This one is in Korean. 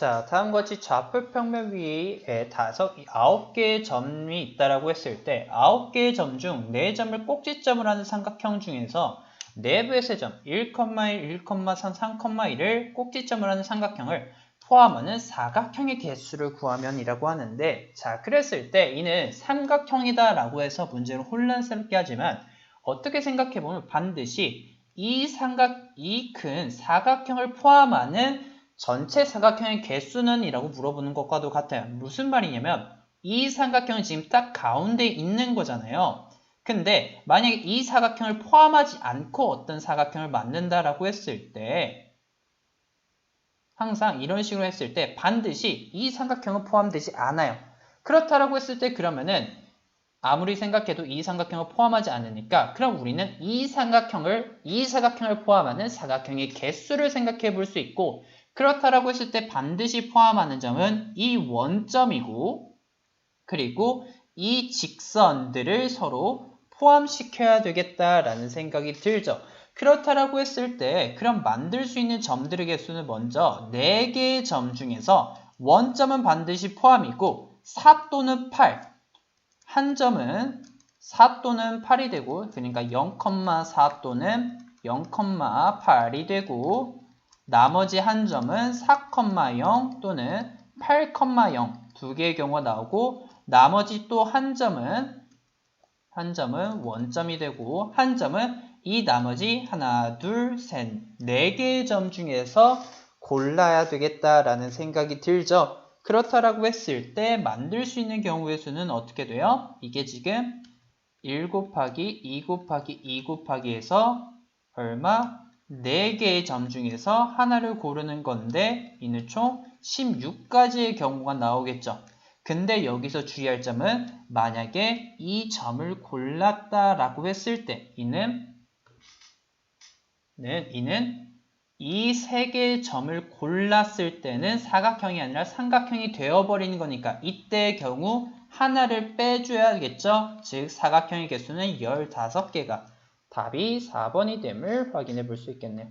자, 다음과 같이 좌표평면 위에 9개의 점이 있다라고 했을 때 9개의 점 중 4점을 꼭지점으로 하는 삼각형 중에서 내부의 세 점 1,1, 1,3, 3,1을 꼭지점으로 하는 삼각형을 포함하는 사각형의 개수를 구하면 이라고 하는데, 자, 그랬을 때 이는 삼각형이다 라고 해서 문제를 혼란스럽게 하지만 어떻게 생각해보면 반드시 이 큰 사각형을 포함하는 전체 사각형의 개수는 이라고 물어보는 것과도 같아요. 무슨 말이냐면 이 삼각형은 지금 딱 가운데 있는 거잖아요. 근데 만약에 이 사각형을 포함하지 않고 어떤 사각형을 만든다라고 했을 때, 항상 이런 식으로 했을 때 반드시 이 삼각형은 포함되지 않아요. 그렇다라고 했을 때 그러면은 아무리 생각해도 이 삼각형을 포함하지 않으니까 그럼 우리는 이 사각형을 포함하는 사각형의 개수를 생각해 볼 수 있고, 그렇다라고 했을 때 반드시 포함하는 점은 이 원점이고, 그리고 이 직선들을 서로 포함시켜야 되겠다라는 생각이 들죠. 그렇다라고 했을 때 그럼 만들 수 있는 점들의 개수는 먼저 4개의 점 중에서 원점은 반드시 포함이고 4 또는 8, 한 점은 4 또는 8이 되고, 그러니까 0,4 또는 0,8이 되고, 나머지 한 점은 4,0 또는 8,0 두 개의 경우가 나오고, 나머지 또 한 점은 원점이 되고, 한 점은 이 나머지 하나, 둘, 셋, 4개의 점 중에서 골라야 되겠다라는 생각이 들죠. 그렇다라고 했을 때 만들 수 있는 경우의 수는 어떻게 돼요? 이게 지금 1 곱하기 2 곱하기 2 곱하기 해서 얼마? 4개의 점 중에서 하나를 고르는 건데 이는 총 16가지의 경우가 나오겠죠. 근데 여기서 주의할 점은 만약에 이 점을 골랐다라고 했을 때 이는 이 3개의 점을 골랐을 때는 사각형이 아니라 삼각형이 되어버리는 거니까 이때의 경우 하나를 빼줘야겠죠. 즉 사각형의 개수는 15개가 답이 4번이 됨을 확인해 볼 수 있겠네요.